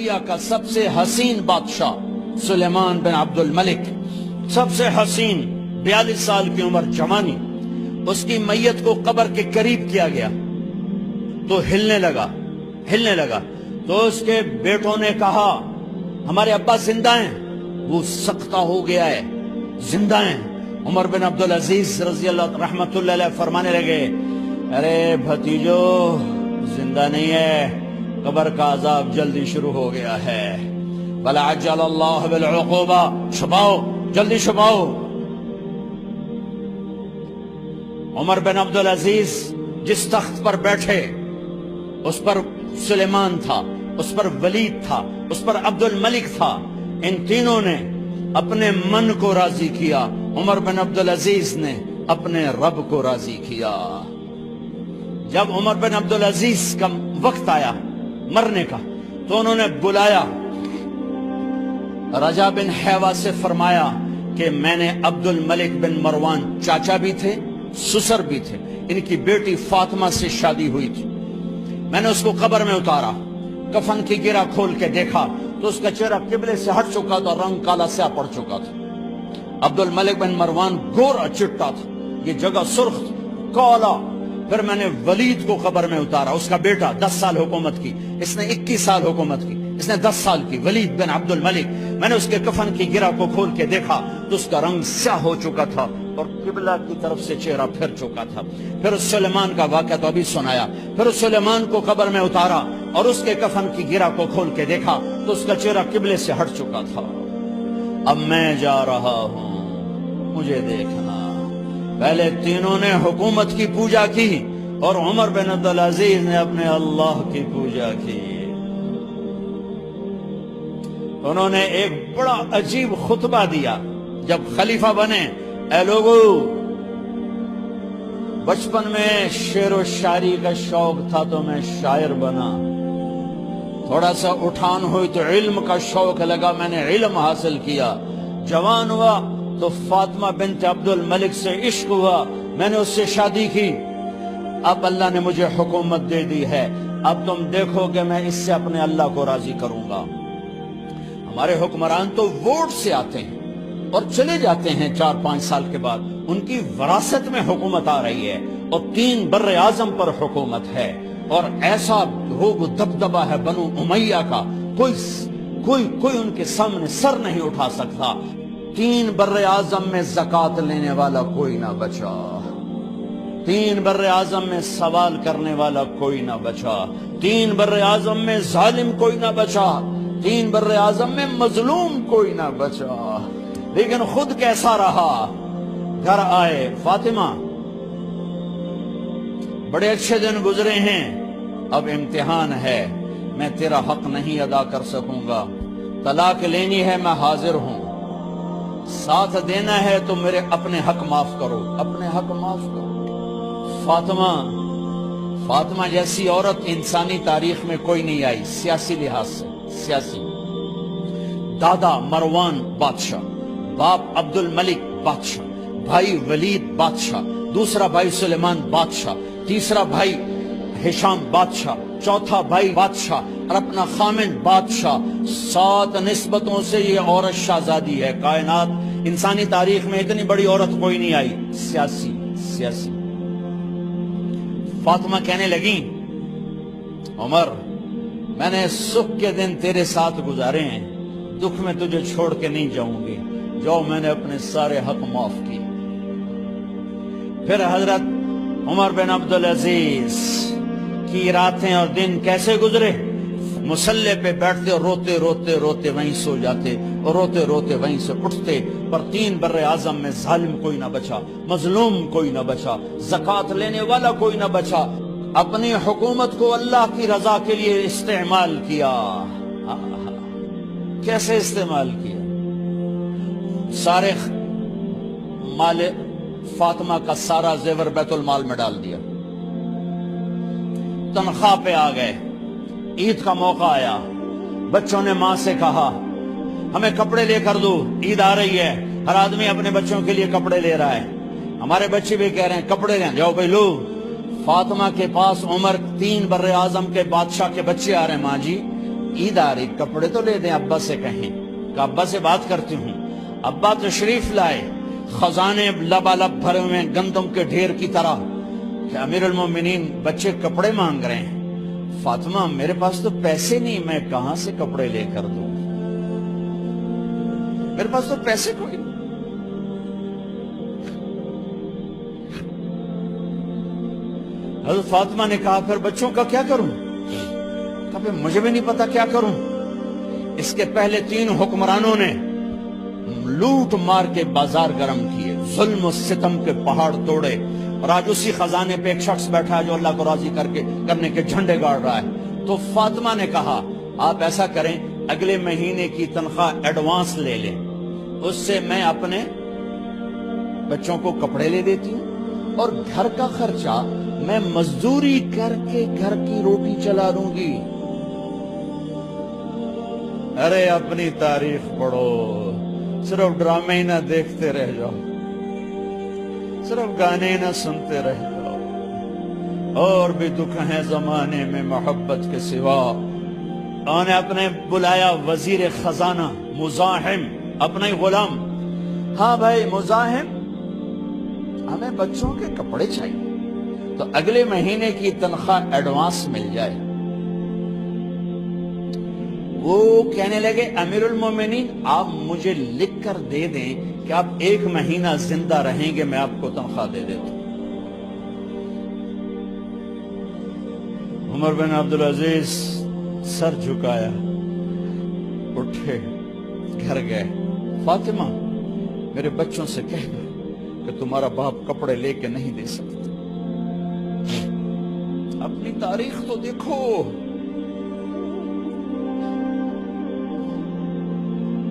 امیہ کا سب سے حسین بادشاہ سلیمان بن عبد الملک، سب سے حسین، 42 سال کی عمر، جوانی، اس کی میت کو قبر کے قریب کیا گیا تو ہلنے لگا تو اس کے بیٹوں نے کہا ہمارے ابا زندہ ہیں، وہ سکتہ ہو گیا ہے، زندہ ہیں۔ عمر بن عبدالعزیز رضی اللہ رحمت اللہ علیہ فرمانے لگے ارے بھتیجو زندہ نہیں ہے، قبر کا عذاب جلدی شروع ہو گیا ہے، بل عجل اللہ بالعقوبہ، چھپاؤ، جلدی چھپاؤ۔ عمر بن عبدالعزیز جس تخت پر بیٹھے اس پر سلیمان تھا، اس پر ولید تھا، اس پر عبد الملک تھا، ان تینوں نے اپنے من کو راضی کیا، عمر بن عبدالعزیز نے اپنے رب کو راضی کیا۔ جب عمر بن عبدالعزیز کا وقت آیا مرنے کا تو انہوں نے بلایا رجا بن حیوہ سے، فرمایا کہ میں نے عبد الملک بن مروان چاچا بھی تھے، سسر بھی تھے، ان کی بیٹی فاطمہ سے شادی ہوئی تھی، میں نے اس کو قبر میں اتارا، کفن کی گرہ کھول کے دیکھا تو اس کا چہرہ قبلے سے ہٹ چکا تھا، رنگ کالا سیاہ پڑ چکا تھا۔ عبد الملک بن مروان گورا چٹا تھا، یہ جگہ سرخ کالا۔ پھر میں نے ولید کو قبر میں اتارا، اس کا بیٹا 10 سال حکومت کی، اس نے 21 سال حکومت کی، اس نے 10 سال کی، ولید بن عبد الملک۔ میں نے اس کے کفن کی گرہ کو کھول کے دیکھا تو اس کا رنگ سیاہ ہو چکا تھا اور قبلہ کی طرف سے چہرہ پھر چکا تھا۔ پھر سلیمان کا واقعہ تو ابھی سنایا، پھر سلیمان کو قبر میں اتارا اور اس کے کفن کی گرہ کو کھول کے دیکھا تو اس کا چہرہ قبلے سے ہٹ چکا تھا۔ اب میں جا رہا ہوں، مجھے دیکھنا۔ پہلے تینوں نے حکومت کی پوجا کی اور عمر بن عبدالعزیز نے اپنے اللہ کی پوجا کی۔ انہوں نے ایک بڑا عجیب خطبہ دیا جب خلیفہ بنے، اے لوگو، بچپن میں شعر و شاعری کا شوق تھا تو میں شاعر بنا، تھوڑا سا اٹھان ہوئی تو علم کا شوق لگا، میں نے علم حاصل کیا، جوان ہوا تو فاطمہ بنت عبد الملک سے عشق ہوا، میں نے اس سے شادی کی، اب اللہ نے مجھے حکومت دے دی ہے، اب تم دیکھو کہ میں اس سے اپنے اللہ کو راضی کروں گا۔ ہمارے حکمران تو ووٹ سے آتے ہیں اور چلے جاتے ہیں 4-5 سال کے بعد، ان کی وراثت میں حکومت آ رہی ہے اور 3 بر اعظم پر حکومت ہے، اور ایسا روب و دبدبہ ہے بنو امیہ کا، کوئی ان کے سامنے سر نہیں اٹھا سکتا۔ 3 بر اعظم میں زکوٰۃ لینے والا کوئی نہ بچا، 3 بر اعظم میں سوال کرنے والا کوئی نہ بچا، 3 بر اعظم میں ظالم کوئی نہ بچا، 3 بر اعظم میں مظلوم کوئی نہ بچا۔ لیکن خود کیسا رہا؟ گھر آئے، فاطمہ بڑے اچھے دن گزرے ہیں، اب امتحان ہے، میں تیرا حق نہیں ادا کر سکوں گا، طلاق لینی ہے میں حاضر ہوں، ساتھ دینا ہے تو میرے اپنے حق معاف کرو، اپنے حق معاف کرو۔ فاطمہ جیسی عورت انسانی تاریخ میں کوئی نہیں آئی، سیاسی لحاظ سے، سیاسی۔ دادا مروان بادشاہ، باپ عبد الملک بادشاہ، بھائی ولید بادشاہ، دوسرا بھائی سلیمان بادشاہ، تیسرا بھائی ہشام بادشاہ، چوتھا بھائی بادشاہ اور اپنا خامن بادشاہ، 7 نسبتوں سے یہ عورت شہزادی ہے۔ کائنات انسانی تاریخ میں اتنی بڑی عورت کوئی نہیں آئی، سیاسی۔ فاطمہ کہنے لگیں عمر، میں نے سکھ کے دن تیرے ساتھ گزارے ہیں، دکھ میں تجھے چھوڑ کے نہیں جاؤں گی، جو میں نے اپنے سارے حق معاف کی۔ پھر حضرت عمر بن عبدالعزیز کی راتیں اور دن کیسے گزرے؟ مسلح پہ بیٹھتے اور روتے وہیں سو جاتے اور روتے وہیں سے اٹھتے، پر 3 بر اعظم میں ظالم کوئی نہ بچا، مظلوم کوئی نہ بچا، زکوٰۃ لینے والا کوئی نہ بچا، اپنی حکومت کو اللہ کی رضا کے لیے استعمال کیا۔ کیسے استعمال کیا؟ سارے مال فاطمہ کا سارا زیور بیت المال میں ڈال دیا، تنخواہ پہ آ گئے، عید کا موقع آیا، بچوں نے ماں سے کہا ہمیں کپڑے لے کر دو، عید آ رہی ہے، ہر آدمی اپنے بچوں کے لیے کپڑے لے رہا ہے، ہمارے بچے بھی کہہ رہے ہیں کپڑے لیں، جاؤ بھائی لو۔ فاطمہ کے پاس عمر 3 بر اعظم کے بادشاہ کے بچے آ رہے ہیں، ماں جی عید آ رہی، کپڑے تو لے دیں، ابا سے کہیں کہ ابا سے بات کرتی ہوں۔ ابا تشریف لائے، خزانے لبالب بھرے ہوئے گندم کے ڈھیر کی طرح کہ امیر المومنین بچے کپڑے مانگ رہے ہیں۔ فاطمہ میرے پاس تو پیسے نہیں، میں کہاں سے کپڑے لے کر دوں، میرے پاس تو پیسے کوئی نہیں۔ حضرت فاطمہ نے کہا پھر بچوں کا کیا کروں؟ کہا پھر مجھے بھی نہیں پتا کیا کروں۔ اس کے پہلے 3 حکمرانوں نے لوٹ مار کے بازار گرم کیے، ظلم و ستم کے پہاڑ توڑے، اور آج اسی خزانے پہ ایک شخص بیٹھا ہے جو اللہ کو راضی کرنے کے جھنڈے گاڑ رہا ہے۔ تو فاطمہ نے کہا آپ ایسا کریں، اگلے مہینے کی تنخواہ ایڈوانس لے لیں، اس سے میں اپنے بچوں کو کپڑے لے دیتی ہوں، اور گھر کا خرچہ میں مزدوری کر کے گھر کی روٹی چلا لوں گی۔ ارے اپنی تاریخ پڑھو، صرف ڈرامے ہی نہ دیکھتے رہ جاؤ، صرف گانے نہ سنتے رہ جاؤ۔ اور بھی دکھ ہیں زمانے میں محبت کے سوا۔ انہوں نے اپنے بلایا وزیر خزانہ مزاحم، اپنا ہی غلام۔ ہاں بھائی مزاحم، ہمیں بچوں کے کپڑے چاہیے، تو اگلے مہینے کی تنخواہ ایڈوانس مل جائے۔ وہ کہنے لگے امیر المومنین آپ مجھے لکھ کر دے دیں کہ آپ 1 مہینہ زندہ رہیں گے، میں آپ کو تنخواہ دے دیتا ہوں۔ عمر بن عبدالعزیز سر جھکایا، اٹھے، گھر گئے۔ فاطمہ میرے بچوں سے کہہ دو کہ تمہارا باپ کپڑے لے کے نہیں دے سکتا۔ اپنی تاریخ تو دیکھو۔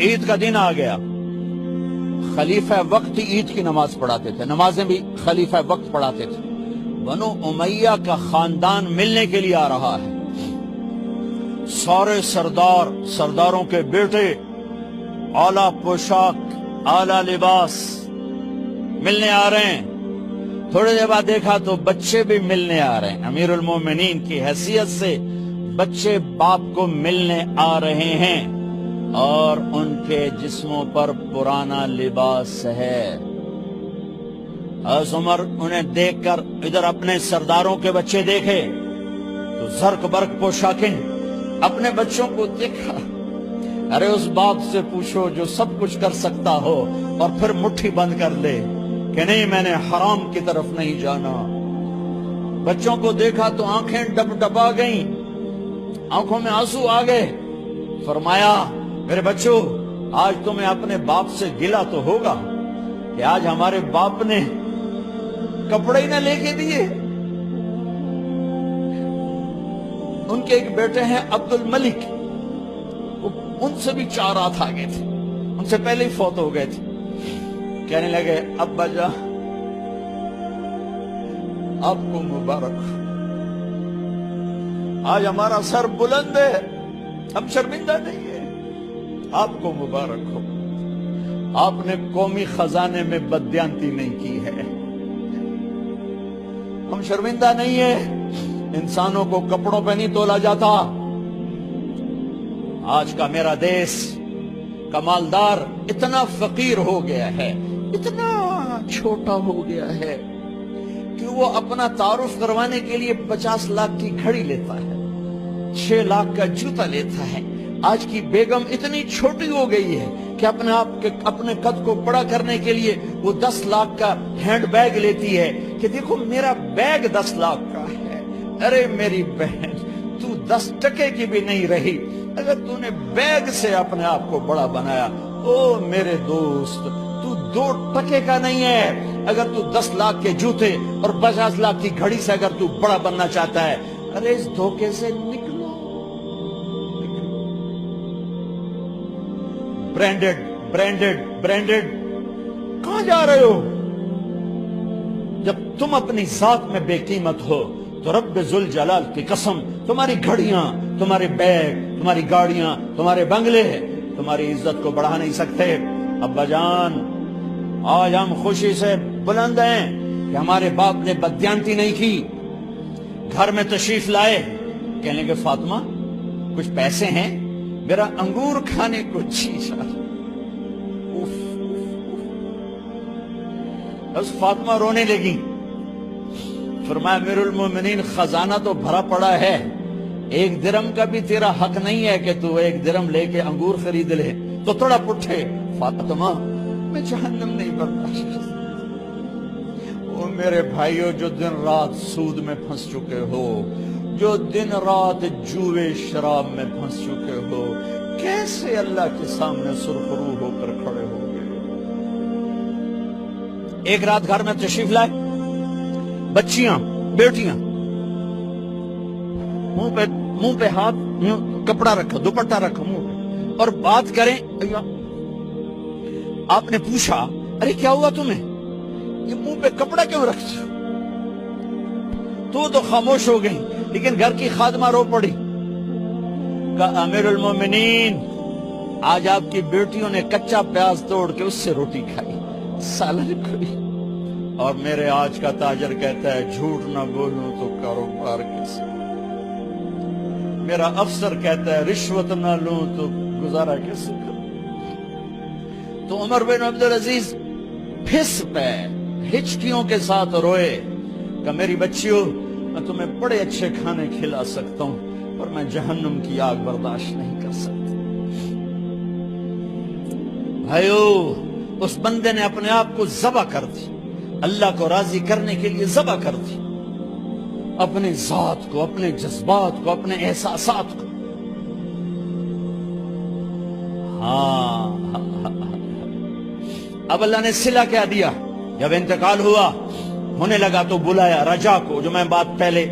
عید کا دن آ گیا، خلیفہ وقت عید کی نماز پڑھاتے تھے، نمازیں بھی خلیفہ وقت پڑھاتے تھے۔ بنو امیہ کا خاندان ملنے کے لیے آ رہا ہے، سارے سرداروں کے بیٹے اعلیٰ پوشاک، اعلیٰ لباس ملنے آ رہے ہیں۔ تھوڑے دیر بعد دیکھا تو بچے بھی ملنے آ رہے ہیں، امیر المومنین کی حیثیت سے بچے باپ کو ملنے آ رہے ہیں، اور ان کے جسموں پر پرانا لباس ہے۔ حضرت عمر انہیں دیکھ کر ادھر اپنے سرداروں کے بچے دیکھے تو زرق برق پوشاکیں، اپنے بچوں کو دیکھا۔ ارے اس باپ سے پوچھو جو سب کچھ کر سکتا ہو اور پھر مٹھی بند کر لے کہ نہیں میں نے حرام کی طرف نہیں جانا۔ بچوں کو دیکھا تو آنکھیں ڈب ڈبا گئیں، آنکھوں میں آنسو آ گئے۔ فرمایا میرے بچوں آج تمہیں اپنے باپ سے گلہ تو ہوگا کہ آج ہمارے باپ نے کپڑے ہی نہ لے کے دیے۔ ان کے ایک بیٹے ہیں عبد الملک، ان سے بھی 4 رات آگے تھے، ان سے پہلے ہی فوت ہو گئے تھے۔ کہنے لگے ابا جان آپ کو مبارک، آج ہمارا سر بلند ہے، ہم شرمندہ نہیں ہیں، آپ کو مبارک ہو، آپ نے قومی خزانے میں بددیانتی نہیں کی ہے، ہم شرمندہ نہیں ہیں، انسانوں کو کپڑوں پہ نہیں تولا جاتا۔ آج کا میرا دیس کا مالدار اتنا فقیر ہو گیا ہے، اتنا چھوٹا ہو گیا ہے کہ وہ اپنا تعارف کروانے کے لیے 50 لاکھ کی گھڑی لیتا ہے، 6 لاکھ کا جوتا لیتا ہے۔ آج کی بیگم اتنی چھوٹی ہو گئی ہے کہ اپنے قد کو بڑا کرنے کے لیے وہ 10 لاکھ کا ہینڈ بیگ لیتی ہے کہ دیکھو میرا بیگ 10 لاکھ کا ہے۔ ارے میری بہن تو 10 ٹکے کی بھی نہیں رہی اگر تو نے بیگ سے اپنے آپ کو بڑا بنایا۔ او میرے دوست تو 2 ٹکے کا نہیں ہے اگر تو 10 لاکھ کے جوتے اور 50 لاکھ کی گھڑی سے اگر تو بڑا بننا چاہتا ہے۔ ارے اس دھوکے سے نکلو۔ برینڈڈ کہاں جا رہے ہو؟ جب تم اپنی ذات میں بے قیمت ہو تو رب ذوالجلال کی قسم تمہاری گھڑیاں، تمہارے بیگ، تمہاری گاڑیاں، تمہارے بنگلے تمہاری عزت کو بڑھا نہیں سکتے۔ ابا جان آج ہم خوشی سے بلند ہیں کہ ہمارے باپ نے بددیانتی نہیں کی۔ گھر میں تشریف لائے، کہنے لگے فاطمہ کچھ پیسے ہیں، میرا انگور کھانے کو جی چاہ رہا۔ بس فاطمہ رونے لگی، فرمایا امیر المومنین خزانہ تو بھرا پڑا ہے، 1 درہم کا بھی تیرا حق نہیں ہے کہ تو 1 درہم لے کے انگور خرید لے۔ تو تھوڑا پٹھے، فاطمہ میں جہنم نہیں برداشت۔ وہ میرے بھائیو جو دن رات سود میں پھنس چکے ہو، جو دن رات جوے شراب میں پھنس چکے ہو، کیسے اللہ کے سامنے سرخرو ہو کر کھڑے ہو گئے؟ ایک رات گھر میں تشریف لائے، بچیاں بیٹیاں، منہ پہ ہاتھ، کپڑا رکھا، دوپٹہ رکھا منہ پہ، اور بات کریں۔ آپ نے پوچھا ارے کیا ہوا تمہیں، یہ منہ پہ کپڑا کیوں رکھتے ہو؟ تو خاموش ہو گئی، لیکن گھر کی خادمہ رو پڑی، کہا امیر المومنین آج آپ کی بیٹیوں نے کچا پیاز توڑ کے اس سے روٹی کھائی، سالن کھائی، اور میرے آج کا تاجر کہتا ہے جھوٹ نہ بولوں تو کاروبار کیسے، میرا افسر کہتا ہے رشوت نہ لوں تو گزارا کیسے کروں۔ تو عمر بن عبدالعزیز پھس پہ ہچکیوں کے ساتھ روئے کہ میری بچیوں میں تمہیں بڑے اچھے کھانے کھلا سکتا ہوں، اور میں جہنم کی آگ برداشت نہیں کر سکتا۔ بھائیو، اس بندے نے اپنے آپ کو ذبح کر دی، اللہ کو راضی کرنے کے لیے ذبح کر دی، اپنے ذات کو، اپنے جذبات کو، اپنے احساسات کو۔ اب اللہ نے صلہ کیا دیا، جب انتقال ہونے لگا تو بلایا رجا کو، جو میں بات پہلے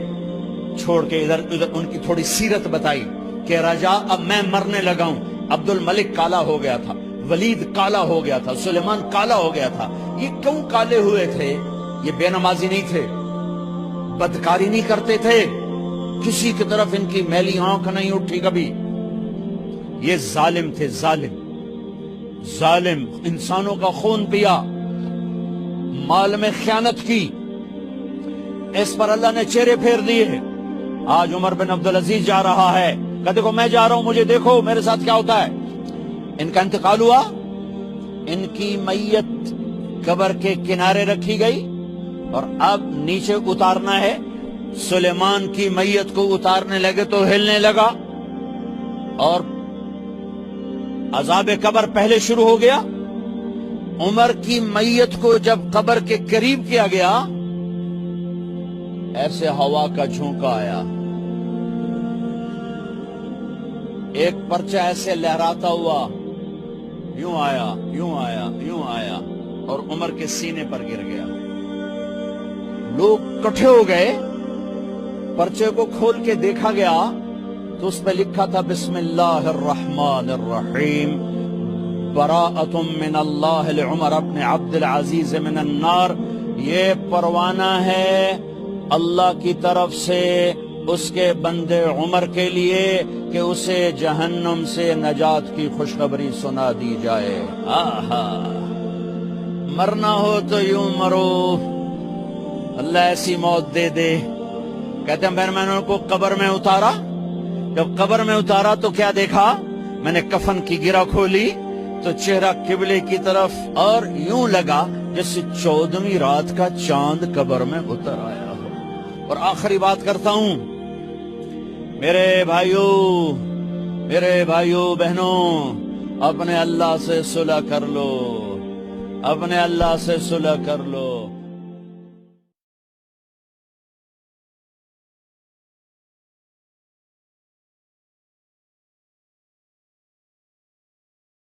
چھوڑ کے ادھر ان کی تھوڑی سیرت بتائی کہ رجا اب میں مرنے لگا ہوں۔ عبد الملک کالا ہو گیا تھا، ولید کالا ہو گیا تھا، سلیمان کالا ہو گیا تھا۔ یہ کیوں کالے ہوئے تھے؟ یہ بے نمازی نہیں تھے، بدکاری نہیں کرتے تھے، کسی کی طرف ان کی میلی آنکھ نہیں اٹھی کبھی۔ یہ ظالم تھے، ظالم، انسانوں کا خون پیا، مال میں خیانت کی، اس پر اللہ نے چہرے پھیر دیے۔ آج عمر بن عبدالعزیز جا رہا ہے، کہ دیکھو میں جا رہا ہوں، مجھے دیکھو میرے ساتھ کیا ہوتا ہے۔ ان کا انتقال ہوا، ان کی میت قبر کے کنارے رکھی گئی، اور اب نیچے اتارنا ہے۔ سلیمان کی میت کو اتارنے لگے تو ہلنے لگا، اور عذاب قبر پہلے شروع ہو گیا۔ عمر کی میت کو جب قبر کے قریب کیا گیا، ایسے ہوا کا جھونکا آیا، ایک پرچہ ایسے لہراتا ہوا یوں آیا، یوں آیا، یوں آیا، اور عمر کے سینے پر گر گیا۔ لوگ کٹھے ہو گئے، پرچے کو کھول کے دیکھا گیا تو اس پہ لکھا تھا بسم اللہ الرحمن الرحیم، براءۃ من اللہ لعمر بن عبد العزیز من النار۔ یہ پروانہ ہے اللہ کی طرف سے اس کے بندے عمر کے لیے کہ اسے جہنم سے نجات کی خوشخبری سنا دی جائے۔ آہا، مرنا ہو تو یوں مرو، اللہ ایسی موت دے دے۔ کہتے ہیں میں نے ان کو قبر میں اتارا، جب قبر میں اتارا تو کیا دیکھا؟ میں نے کفن کی گرہ کھولی تو چہرہ قبلے کی طرف، اور یوں لگا جیسے 14ویں رات کا چاند قبر میں اتر آیا ہو۔ اور آخری بات کرتا ہوں، میرے بھائیوں بہنوں، اپنے اللہ سے صلح کر لو، اپنے اللہ سے صلح کر لو۔